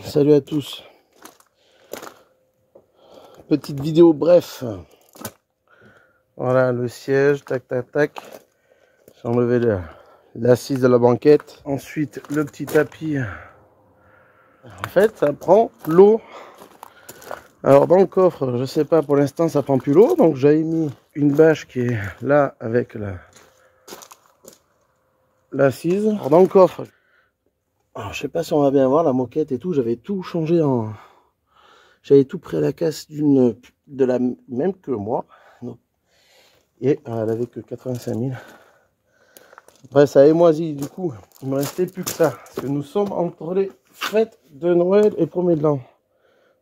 Salut à tous. Petite vidéo bref. Voilà le siège, tac tac tac. J'ai enlevé l'assise de la banquette. Ensuite le petit tapis. En fait ça prend l'eau. Alors dans le coffre, je sais pas, pour l'instant ça prend plus l'eau. Donc j'avais mis une bâche qui est là avec l'assise. Alors dans le coffre, alors, je sais pas si on va bien voir la moquette et tout. J'avais tout changé en... J'avais tout pris à la casse de la même que moi. Et elle avait que 85 000. Après ça a émoisi, du coup il me restait plus que ça. Parce que nous sommes entre les fêtes de Noël et 1er de l'an.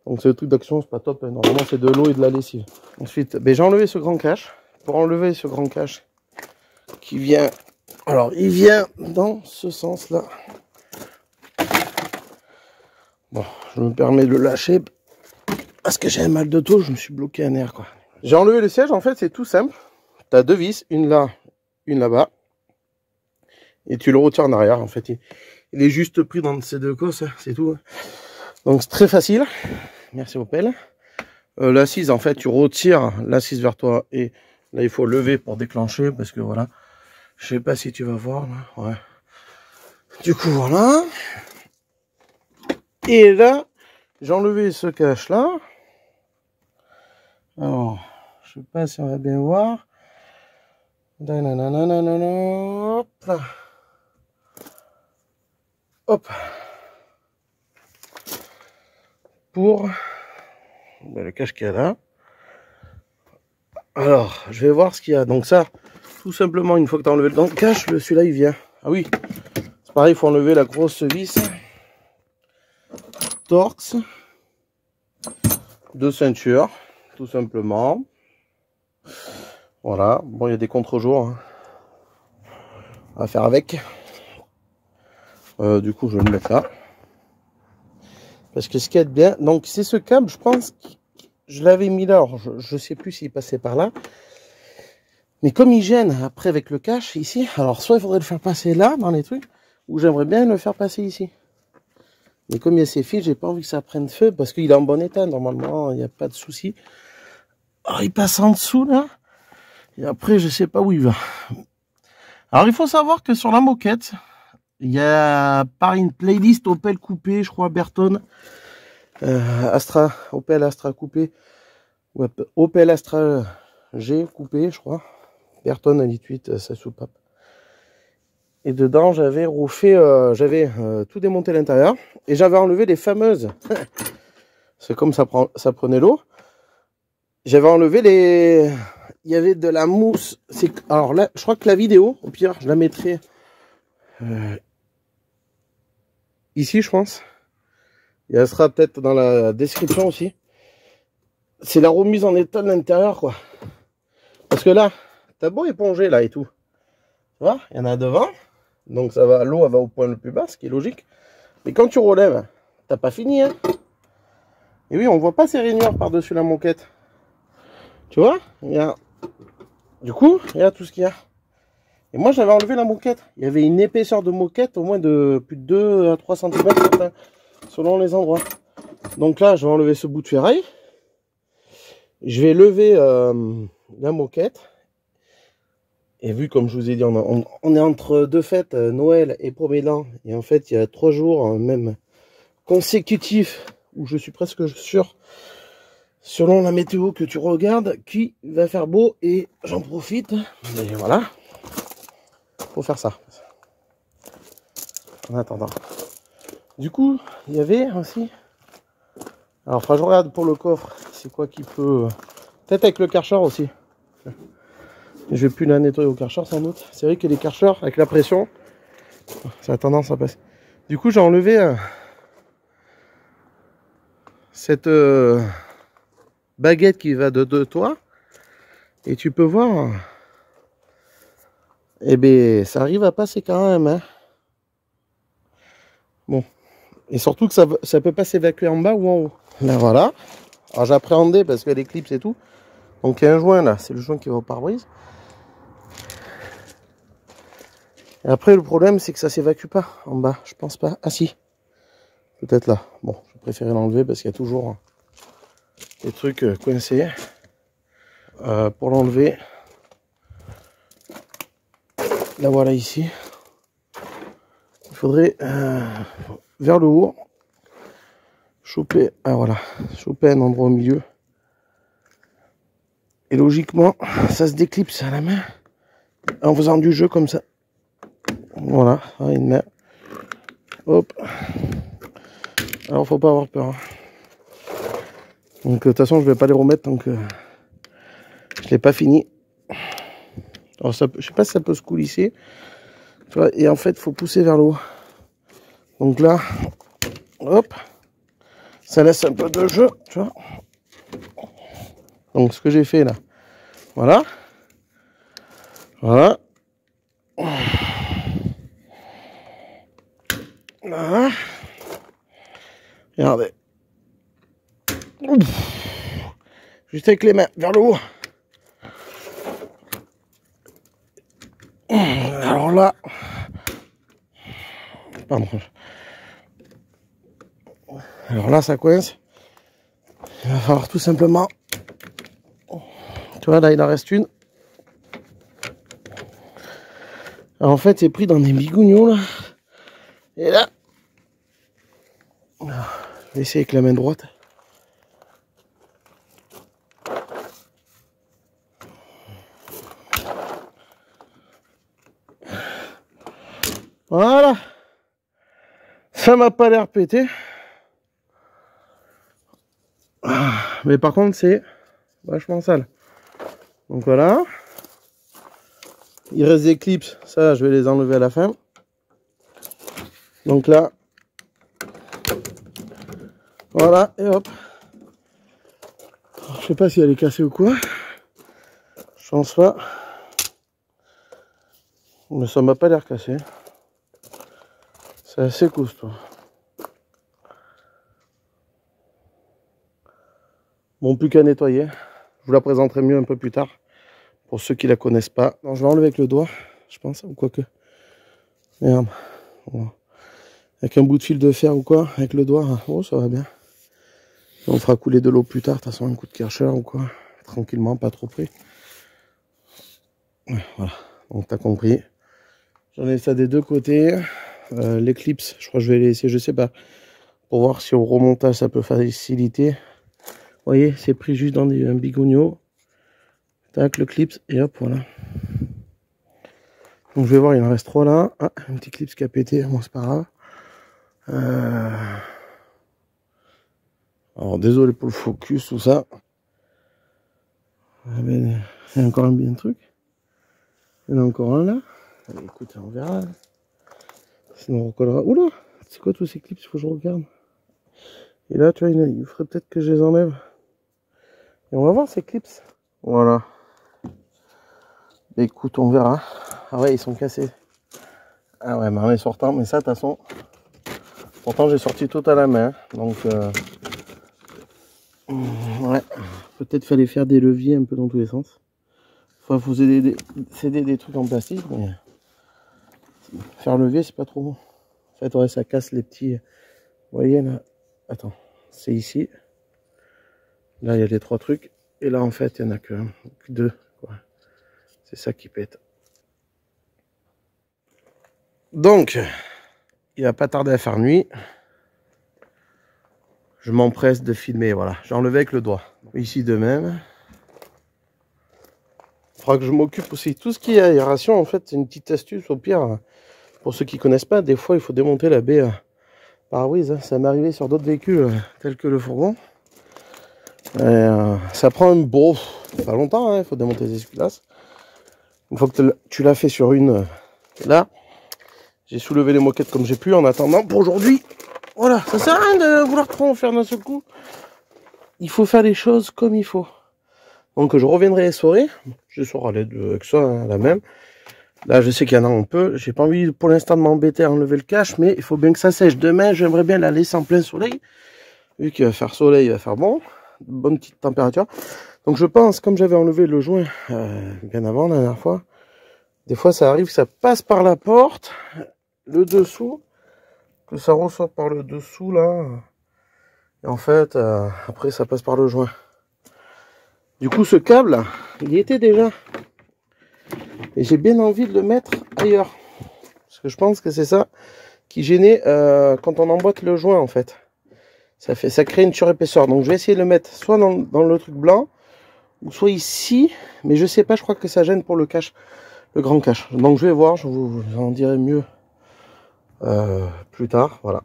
Donc c'est le truc d'action, c'est pas top. Normalement c'est de l'eau et de la lessive. Ensuite, ben, j'ai enlevé ce grand cache. Pour enlever ce grand cache qui vient... Alors il vient dans ce sens là. Bon, je me permets de le lâcher. Parce que j'ai un mal de dos, je me suis bloqué un nerf quoi. J'ai enlevé le siège, en fait c'est tout simple. Tu as deux vis, une là, une là-bas. Et tu le retires en arrière en fait. Il est juste pris dans ces deux cosses, c'est tout. Donc c'est très facile. Merci Opel. L'assise en fait, tu retires l'assise vers toi. Et là il faut lever pour déclencher. Parce que voilà. Je sais pas si tu vas voir là. Ouais. Du coup voilà. Et là, j'ai enlevé ce cache là. Alors, je sais pas si on va bien voir. Hop là. Hop. Pour le cache qu'il y a là. Alors, je vais voir ce qu'il y a. Donc ça, tout simplement, une fois que tu as enlevé le cache, celui-là il vient. Ah oui, c'est pareil, il faut enlever la grosse vis. Torx. De ceinture, tout simplement. Voilà, bon, il y a des contre-jours. Hein. On va faire avec. Du coup, je vais le mettre là. Parce que ce qui est bien, donc c'est ce câble, je pense, je l'avais mis là, alors je sais plus s'il passait par là. Mais comme il gêne après avec le cache ici, alors soit il faudrait le faire passer là, dans les trucs, ou j'aimerais bien le faire passer ici. Mais comme il y a ces fils, j'ai pas envie que ça prenne feu, parce qu'il est en bon état, normalement, il n'y a pas de souci. Alors il passe en dessous là, et après je sais pas où il va. Alors il faut savoir que sur la moquette, il y a par une playlist Opel coupé, je crois, Berton, Astra, Opel Astra coupé, ou Opel Astra G coupé, je crois, Berton 1.8, sa soupape. Et dedans, j'avais refait, tout démonté à l'intérieur, et j'avais enlevé les fameuses, c'est comme ça prenait l'eau, j'avais enlevé les, il y avait de la mousse, alors là, je crois que la vidéo, au pire, je la mettrai ici, je pense. Et elle sera peut-être dans la description aussi. C'est la remise en état de l'intérieur, quoi. Parce que là, t'as beau éponger, là, et tout. Tu vois, il y en a devant. Donc ça va, l'eau, elle va au point le plus bas, ce qui est logique. Mais quand tu relèves, t'as pas fini, hein. Et oui, on voit pas ces rainures par-dessus la moquette. Tu vois, il y a... Du coup, il y a tout ce qu'il y a. Et moi, j'avais enlevé la moquette. Il y avait une épaisseur de moquette au moins de plus de 2 à 3 cm selon les endroits. Donc là, je vais enlever ce bout de ferraille. Je vais lever la moquette. Et vu, comme je vous ai dit, on est entre deux fêtes, Noël et 1er de l'an. Et en fait, il y a 3 jours, même consécutifs, où je suis presque sûr, selon la météo que tu regardes, qu'il va faire beau. Et j'en profite. Et voilà. Faut faire ça. En attendant. Du coup, il y avait aussi... Alors, je regarde pour le coffre. C'est quoi qui peut... Peut-être avec le Karcher aussi. Je vais plus la nettoyer au Karcher sans doute. C'est vrai que les Karcher, avec la pression, ça a tendance à passer. Du coup, j'ai enlevé cette baguette qui va de toi. Et tu peux voir... Eh bien, ça arrive à passer quand même. Hein. Bon. Et surtout que ça peut pas s'évacuer en bas ou en haut. Là, voilà. Alors, j'appréhendais parce qu'il y a des clips et tout. Donc, il y a un joint là. C'est le joint qui va au pare-brise. Et après, le problème, c'est que ça s'évacue pas en bas. Je pense pas. Ah si. Peut-être là. Bon, J'ai préféré l'enlever parce qu'il y a toujours des trucs coincés. Pour l'enlever, la voilà ici. Il faudrait vers le haut choper, voilà, choper un endroit au milieu. Et logiquement, ça se déclipse à la main en faisant du jeu comme ça. Voilà, une main. Hop. Alors faut pas avoir peur. Donc de toute façon je vais pas les remettre tant que je l'ai pas fini. Alors ça, je sais pas si ça peut se coulisser. Tu vois, et en fait faut pousser vers le haut. Donc là, hop, ça laisse un peu de jeu, tu vois. Donc ce que j'ai fait là, voilà, voilà, voilà. Regardez. Ouf. Juste avec les mains vers le haut. Alors là, pardon. Alors là, ça coince. Il va falloir tout simplement. Tu vois, là, il en reste une. Alors, en fait, c'est pris dans des bigougnons là. Et là, je vais essayer avec la main droite. Voilà. Ça m'a pas l'air pété. Mais par contre, c'est vachement sale. Donc voilà. Il reste des clips. Ça, je vais les enlever à la fin. Donc là. Voilà. Et hop. Alors, je sais pas si elle est cassée ou quoi. Je pense pas. Mais ça m'a pas l'air cassé. C'est assez costaud. Bon, plus qu'à nettoyer. Je vous la présenterai mieux un peu plus tard. Pour ceux qui la connaissent pas. Non, je vais enlever avec le doigt, je pense, ou quoi que. Merde. Voilà. Avec un bout de fil de fer ou quoi, avec le doigt, oh, ça va bien. Et on fera couler de l'eau plus tard, de toute façon, un coup de Karcher ou quoi. Tranquillement, pas trop près. Ouais, voilà. Donc, t'as compris. J'enlève ça des deux côtés. L'éclipse, je crois que je vais les laisser, je sais pas. Pour voir si au remontage, ça peut faciliter. Vous voyez, c'est pris juste dans un bigougno. Tac, le clips, et hop, voilà. Donc je vais voir, il en reste 3 là. Ah, un petit clips qui a pété, bon c'est pas grave. Alors désolé pour le focus, tout ça. Il y a encore un bien truc. Il y en a encore un là. Allez, écoute, on verra. Sinon on recollera. Oula, c'est quoi tous ces clips, il faut que je regarde. Et là, tu vois, il faudrait peut-être que je les enlève. Et on va voir ces clips. Voilà. Écoute, on verra. Ah ouais, ils sont cassés. Ah ouais, mais en les sortant, mais ça, de toute façon. Pourtant, j'ai sorti tout à la main. Donc, ouais. Peut-être fallait faire des leviers un peu dans tous les sens. Enfin, faut céder des trucs en plastique, mais faire levier, c'est pas trop bon. En fait, ouais, ça casse les petits. Vous voyez là. Attends, c'est ici. Là, il y a les 3 trucs. Et là, en fait, il n'y en a que 2. C'est ça qui pète. Donc, il va pas tarder à faire nuit. Je m'empresse de filmer, voilà. J'ai enlevé avec le doigt. Ici de même. Il faudra que je m'occupe aussi. Tout ce qui est aération, en fait, c'est une petite astuce. Au pire, pour ceux qui connaissent pas, des fois, il faut démonter la baie pare-brise. Ça m'est arrivé sur d'autres véhicules, tels que le fourgon. Ça prend un beau, pas longtemps, hein, il faut démonter les essuie-glaces. Une fois que tu l'as fait sur une, là, j'ai soulevé les moquettes comme j'ai pu en attendant pour aujourd'hui. Voilà, ça sert à rien de vouloir trop en faire d'un seul coup. Il faut faire les choses comme il faut. Donc je reviendrai les soirées. Je saurai aller avec ça, hein, la même. Là, je sais qu'il y en a un peu. J'ai pas envie pour l'instant de m'embêter à enlever le cache, mais il faut bien que ça sèche. Demain, j'aimerais bien la laisser en plein soleil. Vu qu'il va faire soleil, il va faire bon. Bonne petite température. Donc je pense, comme j'avais enlevé le joint bien avant la dernière fois, des fois ça arrive que ça passe par la porte, le dessous, que ça ressort par le dessous là. Et en fait, après ça passe par le joint. Du coup, ce câble, il y était déjà. Et j'ai bien envie de le mettre ailleurs. Parce que je pense que c'est ça qui gênait quand on emboîte le joint en fait. Ça crée une surépaisseur. Donc je vais essayer de le mettre soit dans le truc blanc, ou soit ici. Mais je sais pas, je crois que ça gêne pour le cache, le grand cache. Donc je vais voir, je vous en dirai mieux plus tard. Voilà.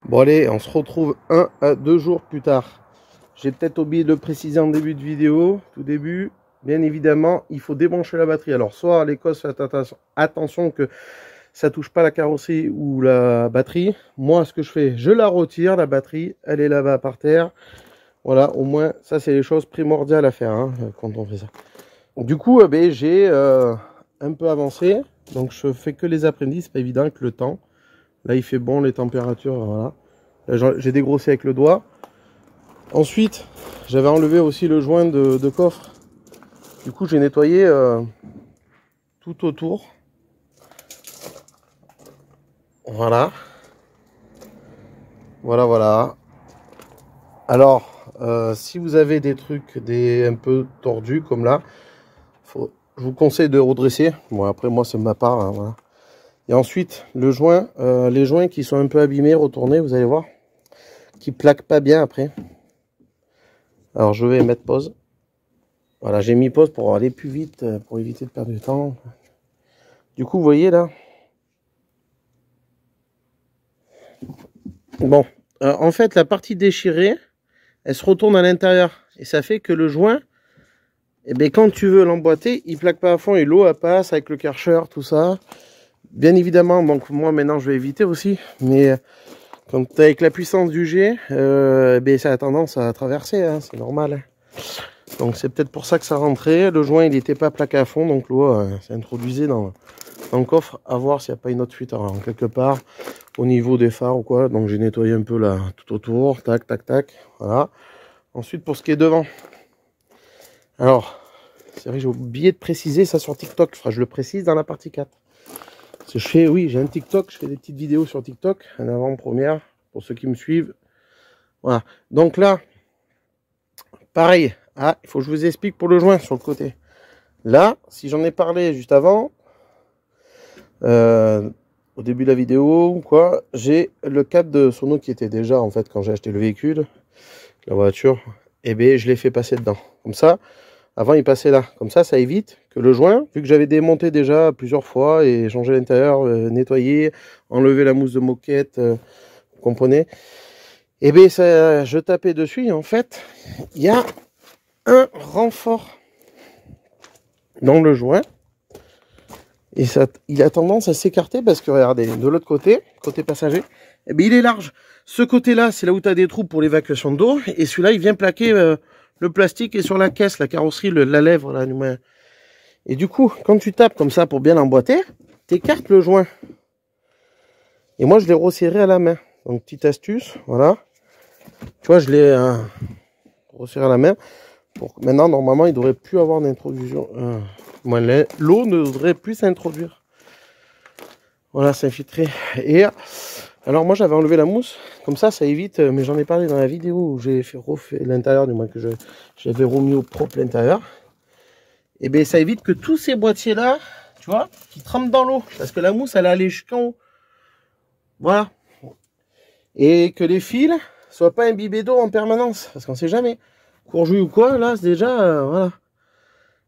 Bon allez, on se retrouve 1 à 2 jours plus tard. J'ai peut-être oublié de le préciser en début de vidéo, tout début. Bien évidemment, il faut débrancher la batterie. Alors soit l'Écosse, faites attention que ça touche pas la carrosserie ou la batterie. Moi, ce que je fais, je la retire, la batterie, elle est là-bas par terre. Voilà, au moins, ça c'est les choses primordiales à faire hein, quand on fait ça. Du coup, j'ai un peu avancé. Donc je fais que les après-midi, c'est pas évident avec le temps. Là, il fait bon, les températures, voilà. J'ai dégrossé avec le doigt. Ensuite, j'avais enlevé aussi le joint de coffre. Du coup, j'ai nettoyé tout autour. Voilà. Voilà, voilà. Alors, si vous avez des trucs un peu tordus comme là, je vous conseille de redresser. Bon, après, moi, c'est ma part. Hein, voilà. Et ensuite, le joint, les joints qui sont un peu abîmés, retournés, vous allez voir, qui plaquent pas bien après. Alors, je vais mettre pause. Voilà, j'ai mis pause pour aller plus vite, pour éviter de perdre du temps. Du coup, vous voyez là. Bon, en fait, la partie déchirée, elle se retourne à l'intérieur. Et ça fait que le joint, eh bien, quand tu veux l'emboîter, il plaque pas à fond et l'eau passe avec le Karcher, tout ça. Bien évidemment, donc moi maintenant je vais éviter aussi. Mais quand avec la puissance du jet, ça a tendance à traverser, hein, c'est normal. Donc c'est peut-être pour ça que ça rentrait. Le joint il n'était pas plaqué à fond, donc l'eau s'introduisait dans le coffre. À voir s'il n'y a pas une autre fuite en quelque part au niveau des phares ou quoi. Donc j'ai nettoyé un peu là tout autour, tac, tac, tac, voilà. Ensuite pour ce qui est devant. Alors, c'est vrai, j'ai oublié de préciser ça sur TikTok. Enfin, je le précise dans la partie 4. Parce que j'ai un TikTok, je fais des petites vidéos sur TikTok, en avant-première, pour ceux qui me suivent. Voilà. Donc là, pareil. Ah, il faut que je vous explique pour le joint sur le côté. Là, si j'en ai parlé juste avant, au début de la vidéo ou quoi, j'ai le câble de sono qui était déjà, en fait, quand j'ai acheté le véhicule, la voiture, je l'ai fait passer dedans. Comme ça, avant il passait là. Comme ça évite que le joint, vu que j'avais démonté déjà plusieurs fois et changé l'intérieur, nettoyé, enlevé la mousse de moquette, vous comprenez, je tapais dessus et en fait, il y a un renfort dans le joint. Et ça, il a tendance à s'écarter parce que regardez, de l'autre côté, côté passager, il est large. Ce côté-là, c'est là où tu as des trous pour l'évacuation d'eau. Et celui-là, il vient plaquer le plastique et sur la caisse, la carrosserie, la lèvre. Là, et du coup, quand tu tapes comme ça pour bien l'emboîter, tu écartes le joint. Et moi, je l'ai resserré à la main. Donc, petite astuce, voilà. Tu vois, je l'ai resserré à la main. Maintenant, normalement, il ne devrait plus avoir d'introduction. L'eau ne devrait plus s'introduire. Voilà, s'infiltrer. Et alors, moi, j'avais enlevé la mousse. Comme ça évite, mais j'en ai parlé dans la vidéo où j'ai refait l'intérieur, du moins que j'avais remis au propre l'intérieur. Et ça évite que tous ces boîtiers-là, tu vois, qui trempent dans l'eau. Parce que la mousse, elle allait jusqu'en haut. Voilà. Et que les fils soient pas imbibés d'eau en permanence. Parce qu'on sait jamais. Courjouille ou quoi, là, c'est déjà, voilà.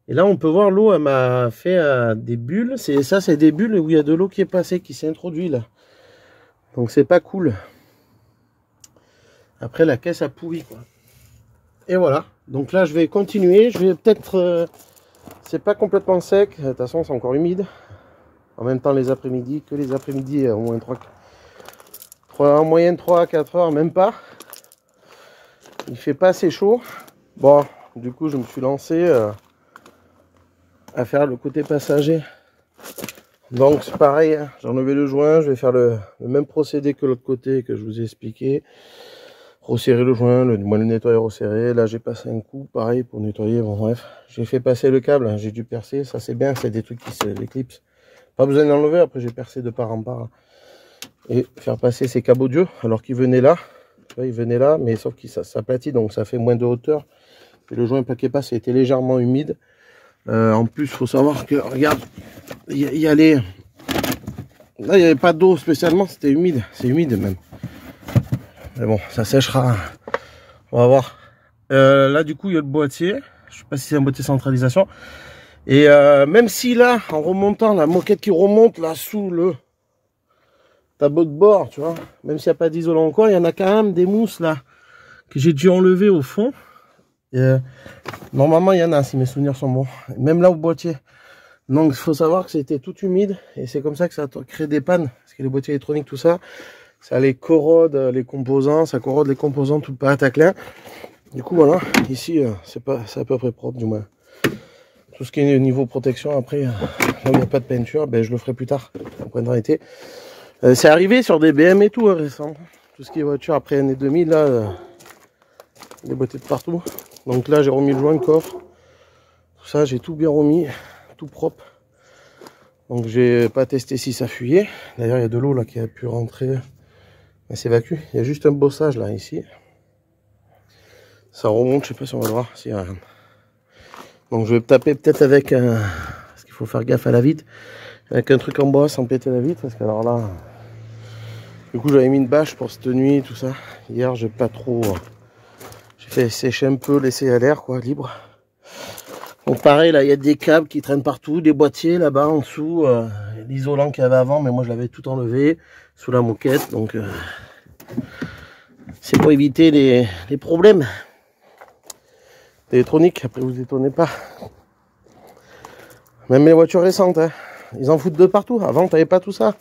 Et là, on peut voir l'eau, elle m'a fait des bulles. Ça, c'est des bulles où il y a de l'eau qui est passée, qui s'est introduite, là. Donc, c'est pas cool. Après, la caisse a pourri, quoi. Et voilà. Donc là, je vais continuer. Je vais peut-être... c'est pas complètement sec. De toute façon, c'est encore humide. En même temps, les après-midi, que les après-midi, au moins en moyenne 3 à 4 heures, même pas. Il fait pas assez chaud. Bon, du coup, je me suis lancé à faire le côté passager. Donc, c'est pareil. Hein. J'ai enlevé le joint. Je vais faire le même procédé que l'autre côté que je vous ai expliqué. Resserrer le joint, le nettoyer, resserrer. Là, j'ai passé un coup, pareil, pour nettoyer. Bon, bref, j'ai fait passer le câble. Hein. J'ai dû percer. Ça, c'est bien. C'est des trucs qui s'éclipsent. Pas besoin d'enlever. Après, j'ai percé de part en part. Et faire passer ces câbles audio alors qu'ils venaient là. Tu vois, il venait là, mais sauf qu'il s'aplatit, donc ça fait moins de hauteur. Et le joint plaqué pas, c'était légèrement humide. En plus, il faut savoir que, regarde, il y a les... Là, il n'y avait pas d'eau spécialement, c'était humide. C'est humide même. Mais bon, ça séchera. On va voir. Là, du coup, il y a le boîtier. Je sais pas si c'est un boîtier centralisation. Et même si là, en remontant, la moquette qui remonte là sous le tableau de bord, tu vois, même s'il n'y a pas d'isolant encore, il y en a quand même des mousses là que j'ai dû enlever au fond. Et, normalement, il y en a si mes souvenirs sont bons. Même là au boîtier. Donc, il faut savoir que c'était tout humide et c'est comme ça que ça crée des pannes. Parce que les boîtiers électroniques, tout ça, ça les corrode les composants, ça corrode les composants tout le Parataclin. Du coup, voilà, ici, c'est à peu près propre du moins. Tout ce qui est niveau protection, après, là où il n'y a pas de peinture, ben, je le ferai plus tard, au printemps été. C'est arrivé sur des BM et tout, récent. Tout ce qui est voiture, après année 2000, là, des boîtiers de partout. Donc là, j'ai remis le joint, le coffre. Tout ça, j'ai tout bien remis, tout propre. Donc j'ai pas testé si ça fuyait. D'ailleurs, il y a de l'eau là qui a pu rentrer. Elle s'évacue. Il y a juste un bossage là, ici. Ça remonte, je sais pas si on va le voir. Si, rien. Donc je vais taper peut-être avec un... Parce qu'il faut faire gaffe à la vitre. Avec un truc en bois sans péter la vitre. Parce que alors là... Du coup j'avais mis une bâche pour cette nuit, tout ça. Hier j'ai pas trop... J'ai fait sécher un peu, laisser à l'air quoi, libre. Donc pareil là, il y a des câbles qui traînent partout. Des boîtiers là-bas en dessous. L'isolant qu'il y avait avant, mais moi je l'avais tout enlevé. Sous la moquette. Donc c'est pour éviter les problèmes. Électronique, après vous étonnez pas. Même les voitures récentes, hein, ils en foutent de partout. Avant, t'avais pas tout ça.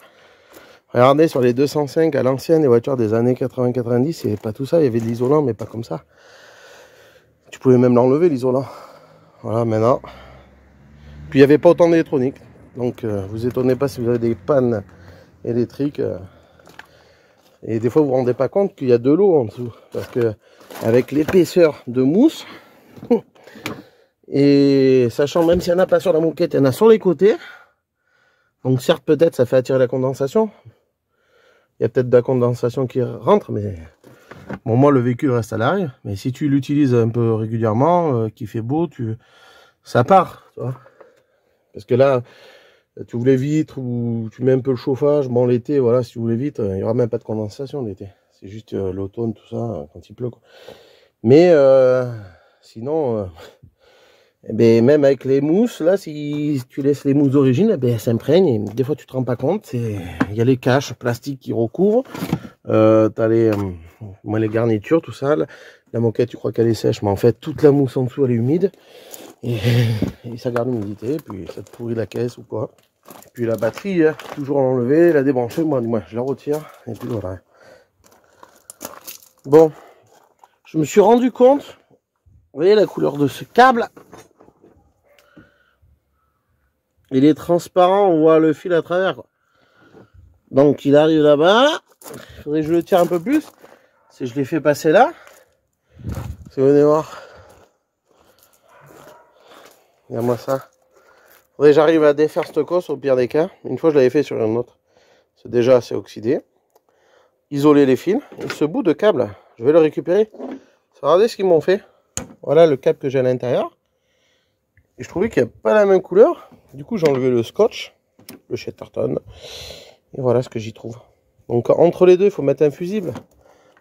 Regardez sur les 205 à l'ancienne, les voitures des années 80-90, il n'y avait pas tout ça. Il y avait de l'isolant, mais pas comme ça. Tu pouvais même l'enlever, l'isolant. Voilà, maintenant. Puis il n'y avait pas autant d'électronique. Donc, vous étonnez pas si vous avez des pannes électriques. Et des fois, vous vous rendez pas compte qu'il y a de l'eau en dessous. Parce que, avec l'épaisseur de mousse, et sachant même s'il n'y en a pas sur la moquette, il y en a sur les côtés. Donc certes peut-être ça fait attirer la condensation. Il y a peut-être de la condensation qui rentre, mais bon moi le véhicule reste à l'arrière. Mais si tu l'utilises un peu régulièrement, qu'il fait beau, ça part, tu vois. Parce que là, tu ouvres les vitres ou tu mets un peu le chauffage. Bon l'été, voilà, si tu ouvres les vitres, il n'y aura même pas de condensation l'été. C'est juste l'automne, tout ça, quand il pleut, quoi. Mais sinon... Eh ben, même avec les mousses, là, si tu laisses les mousses d'origine, eh ben, elles s'imprègnent. Des fois, tu te rends pas compte. Il y a les caches plastiques qui recouvrent. T'as les garnitures, tout ça. La moquette, tu crois qu'elle est sèche, mais en fait, toute la mousse en dessous, elle est humide. Et ça garde l'humidité. Puis, ça te pourrit la caisse ou quoi. Et puis, la batterie, hein, toujours l'enlever, la débrancher. Moi, je la retire. Et puis, voilà. Bon. Je me suis rendu compte. Vous voyez la couleur de ce câble? Il est transparent, on voit le fil à travers, quoi. Donc il arrive là-bas. Il faudrait que je le tire un peu plus. Si je l'ai fait passer là. Si vous venez voir. Regarde-moi ça. Il faudrait que j'arrive à défaire cette cosse au pire des cas. Une fois je l'avais fait sur une autre. C'est déjà assez oxydé. Isoler les fils. Et ce bout de câble, je vais le récupérer. Regardez ce qu'ils m'ont fait. Voilà le câble que j'ai à l'intérieur. Et je trouvais qu'il n'y a pas la même couleur. Du coup, j'ai enlevé le scotch, le Chatterton. Et voilà ce que j'y trouve. Donc, entre les deux, il faut mettre un fusible.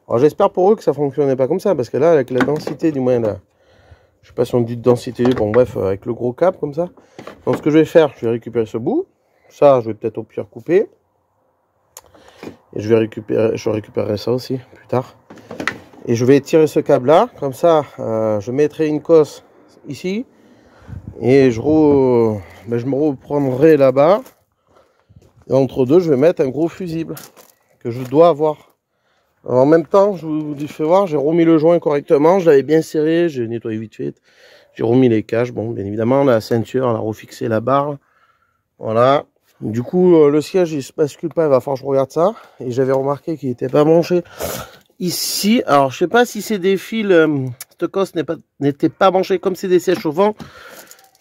Alors, j'espère pour eux que ça ne fonctionnait pas comme ça. Parce que là, avec la densité, du moins, là, je sais pas si on dit densité, bon, bref, avec le gros câble comme ça. Donc, ce que je vais faire, je vais récupérer ce bout. Ça, je vais peut-être au pire couper. Et je récupérerai ça aussi plus tard. Et je vais tirer ce câble là. Comme ça, je mettrai une cosse ici. Et je me reprendrai là-bas. Et entre deux, je vais mettre un gros fusible que je dois avoir. Alors, en même temps, je vous fais voir, j'ai remis le joint correctement. Je l'avais bien serré, j'ai nettoyé vite fait. J'ai remis les caches. Bon, bien évidemment, la ceinture, on a refixé la barre. Voilà. Du coup, le siège, il se bascule pas. Il va falloir que je regarde ça. Et j'avais remarqué qu'il n'était pas branché ici. Alors, je sais pas si c'est des fils. Cette cosse n'était pas branchée comme c'est des sièges chauffants.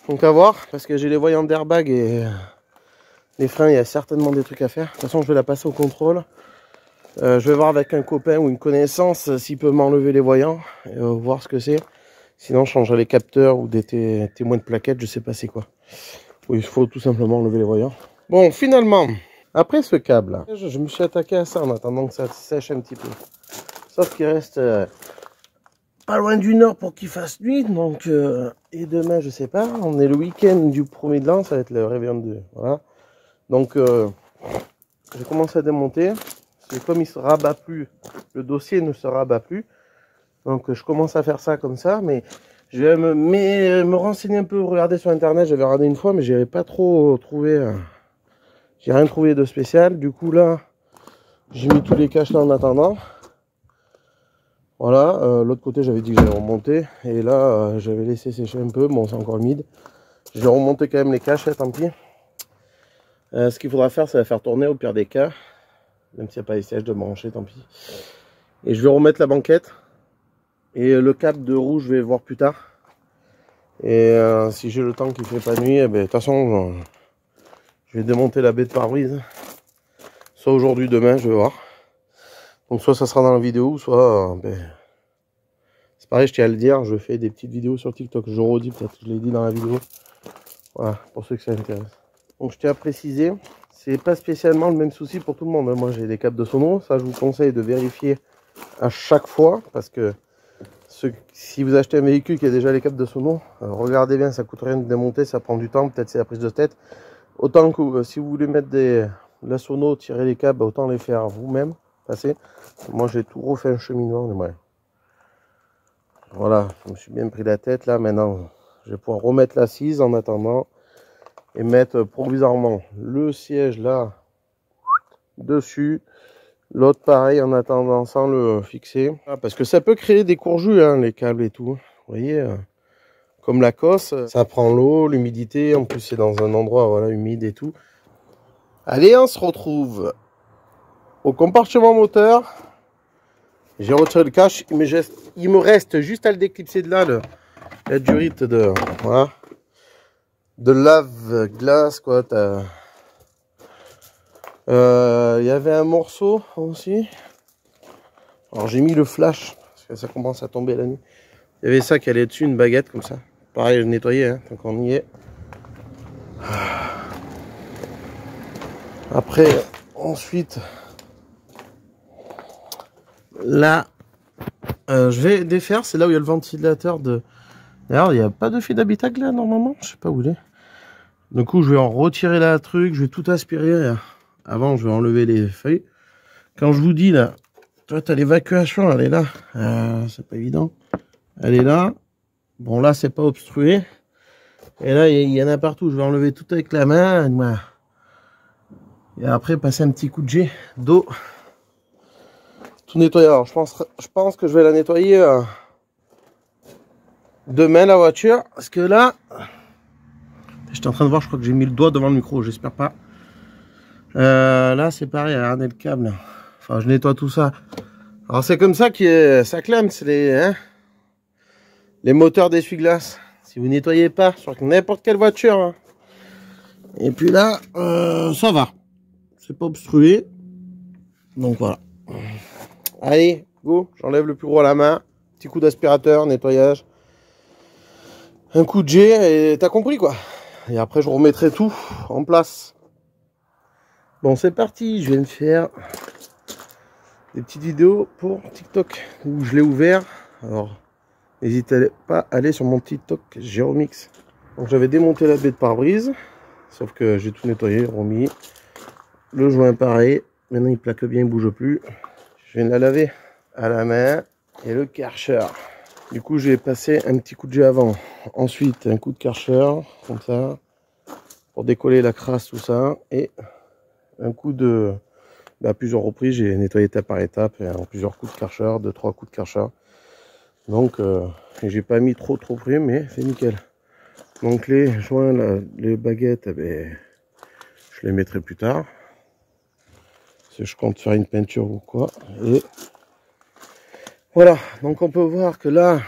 Donc à voir, parce que j'ai les voyants d'airbag et les freins, il y a certainement des trucs à faire. De toute façon, je vais la passer au contrôle. Je vais voir avec un copain ou une connaissance s'il peut m'enlever les voyants et voir ce que c'est. Sinon, je changerai les capteurs ou des témoins de plaquettes, je sais pas c'est quoi. Oui, il faut tout simplement enlever les voyants. Bon, finalement, après ce câble là, je me suis attaqué à ça en attendant que ça sèche un petit peu. Sauf qu'il reste pas loin du nord pour qu'il fasse nuit. Donc, et demain, je sais pas, on est le week-end du 1er de l'an, ça va être le réveillon de... Voilà. Donc, j'ai commencé à démonter. Et comme il se rabat plus, le dossier ne se rabat plus. Donc, je commence à faire ça comme ça, mais je vais me renseigner un peu, regarder sur internet. J'avais regardé une fois, mais j'avais pas trop trouvé. J'ai rien trouvé de spécial. Du coup, là, j'ai mis tous les caches là en attendant. Voilà, l'autre côté, j'avais dit que j'allais remonter. Et là, j'avais laissé sécher un peu. Bon, c'est encore humide. Je vais remonter quand même les caches, tant pis. Ce qu'il faudra faire, c'est faire tourner au pire des cas. Même s'il n'y a pas les sièges de brancher, tant pis. Et je vais remettre la banquette. Et le câble de roue, je vais voir plus tard. Et si j'ai le temps qu'il ne fait pas nuit, de toute façon, je vais démonter la baie de pare-brise. Soit aujourd'hui, demain, je vais voir. Donc soit ça sera dans la vidéo, soit... c'est pareil, je tiens à le dire, je fais des petites vidéos sur TikTok. Je redis, peut-être que je l'ai dit dans la vidéo. Voilà, pour ceux que ça intéresse. Donc je tiens à préciser, c'est pas spécialement le même souci pour tout le monde. Moi j'ai des câbles de sono, ça je vous conseille de vérifier à chaque fois. Parce que si vous achetez un véhicule qui a déjà les câbles de sono, regardez bien, ça coûte rien de démonter, ça prend du temps, peut-être c'est la prise de tête. Autant que si vous voulez mettre la sono, tirer les câbles, autant les faire vous-même, passer. Moi j'ai tout refait un cheminement. Ouais. Voilà, je me suis bien pris la tête là, maintenant je vais pouvoir remettre l'assise en attendant. Et mettre provisoirement le siège là dessus, l'autre pareil en attendant sans le fixer, parce que ça peut créer des courjus hein, les câbles et tout, vous voyez, comme la cosse, ça prend l'eau, l'humidité, en plus c'est dans un endroit voilà humide et tout. Allez, on se retrouve au compartiment moteur. J'ai retiré le cache, mais il me reste juste à le déclipser de là, la durite de voilà. De lave-glace quoi. Il y avait un morceau aussi. Alors j'ai mis le flash parce que ça commence à tomber la nuit. Il y avait ça qui allait dessus, une baguette comme ça. Pareil, je nettoyais hein, tant qu'on y est. Après, ensuite, là, je vais défaire. C'est là où il y a le ventilateur de. D'ailleurs, il n'y a pas de fil d'habitacle là normalement. Je sais pas où il est. Du coup, je vais en retirer la truc, je vais tout aspirer. Avant, je vais enlever les feuilles. Quand je vous dis là, toi, tu as l'évacuation, elle est là. C'est pas évident. Elle est là. Bon, là, c'est pas obstrué. Et là, il y en a partout. Je vais enlever tout avec la main. Et après, passer un petit coup de jet d'eau. Tout nettoyer. Alors, je pense que je vais la nettoyer demain, la voiture. Parce que là... J'étais en train de voir, je crois que j'ai mis le doigt devant le micro, j'espère pas. Là, c'est pareil, regardez le câble. Enfin, je nettoie tout ça. Alors, c'est comme ça que ça clame, c'est les moteurs d'essuie-glace. Si vous nettoyez pas sur n'importe quelle voiture. Hein. Et puis là, ça va. C'est pas obstrué. Donc voilà. Allez, go. J'enlève le plus gros à la main. Petit coup d'aspirateur, nettoyage. Un coup de jet et t'as compris quoi. Et après, je remettrai tout en place. Bon, c'est parti. Je vais me faire des petites vidéos pour TikTok où je l'ai ouvert. Alors, n'hésitez pas à aller sur mon TikTok Jéromix. Donc, j'avais démonté la baie de pare-brise. Sauf que j'ai tout nettoyé, remis. Le joint pareil. Maintenant, il plaque bien, il bouge plus. Je viens de la laver à la main. Et le Karcher. Du coup, j'ai passé un petit coup de jet avant. Ensuite, un coup de Karcher, comme ça, pour décoller la crasse, tout ça. Et un coup de... à plusieurs reprises, j'ai nettoyé étape par étape. Et en plusieurs coups de Karcher, 2-3 coups de Karcher. Donc, j'ai pas mis trop près, mais c'est nickel. Donc, les joints, là, les baguettes, je les mettrai plus tard. Si je compte faire une peinture ou quoi. Et... voilà, donc on peut voir que là,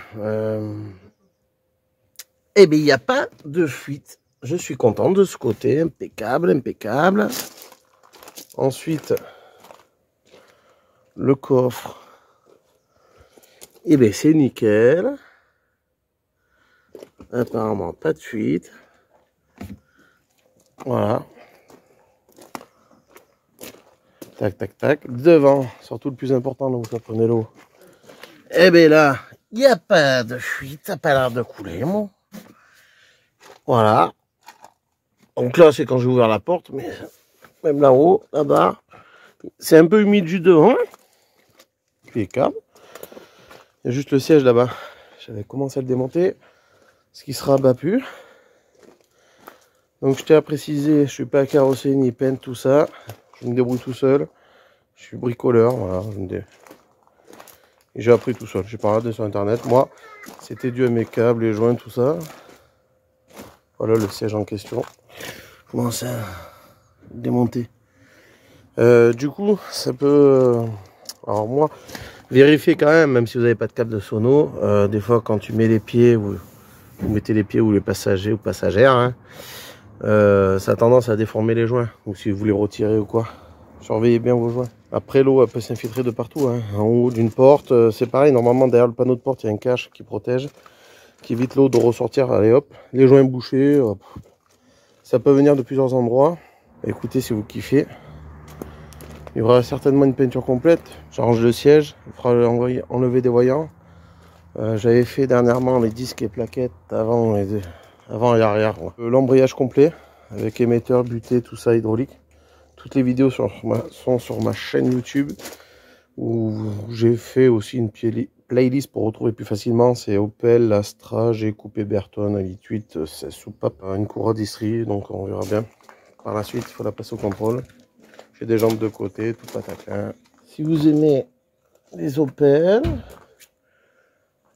eh bien, il n'y a pas de fuite. Je suis content de ce côté, impeccable, impeccable. Ensuite, Le coffre, et bien c'est nickel. Apparemment pas de fuite. Voilà. Tac, tac, tac. Devant, surtout le plus important, donc vous prenez l'eau. Et bien là, il n'y a pas de fuite, ça n'a pas l'air de couler, moi. Voilà. Donc là, c'est quand j'ai ouvert la porte, mais même là-haut, là-bas, c'est un peu humide du devant. Impeccable. Il y a juste le siège là-bas. J'avais commencé à le démonter, ce qui sera abattu. Donc je tiens à préciser, je suis pas carrossé ni peint, tout ça. Je me débrouille tout seul. Je suis bricoleur, voilà. Et j'ai appris tout seul. J'ai pas regardé sur internet. Moi, c'était dû à mes câbles, les joints, tout ça. Voilà le siège en question. Comment ça démonter. Du coup, ça peut. Alors moi, vérifiez quand même si vous n'avez pas de câble de sono. Des fois, quand tu mets les pieds, vous mettez les pieds ou les passagers ou passagères, hein, ça a tendance à déformer les joints. Ou si vous les retirez ou quoi. Surveillez bien vos joints. Après, l'eau elle peut s'infiltrer de partout. Hein. En haut d'une porte, c'est pareil. Normalement, derrière le panneau de porte, il y a un cache qui protège, qui évite l'eau de ressortir. Allez hop, les joints bouchés. Hop. Ça peut venir de plusieurs endroits. Écoutez, si vous kiffez. Il y aura certainement une peinture complète. J'arrange le siège. Il faudra enlever des voyants. J'avais fait dernièrement les disques et plaquettes avant et arrière. L'embrayage complet avec émetteur, butée, tout ça hydraulique. Toutes les vidéos sont sur ma chaîne YouTube où j'ai fait aussi une playlist pour retrouver plus facilement. C'est Opel, Astra, j'ai coupé Berton, 8.8, c'est soupape, une couronne d'Istrie, donc on verra bien. Par la suite, il faut la passer au contrôle. J'ai des jambes de côté, tout pataclin. Si vous aimez les Opel,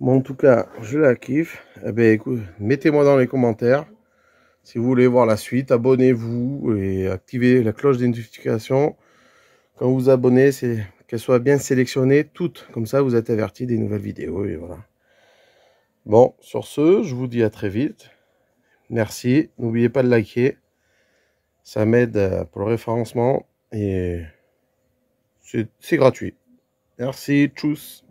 bon, en tout cas, je la kiffe. Eh bien, écoute, mettez-moi dans les commentaires. Si vous voulez voir la suite, abonnez-vous et activez la cloche des notifications. Quand vous vous abonnez, c'est qu'elles soient bien sélectionnées, toutes. Comme ça, vous êtes avertis des nouvelles vidéos. Et voilà. Bon, sur ce, je vous dis à très vite. Merci. N'oubliez pas de liker. Ça m'aide pour le référencement. Et c'est gratuit. Merci. Tchuss.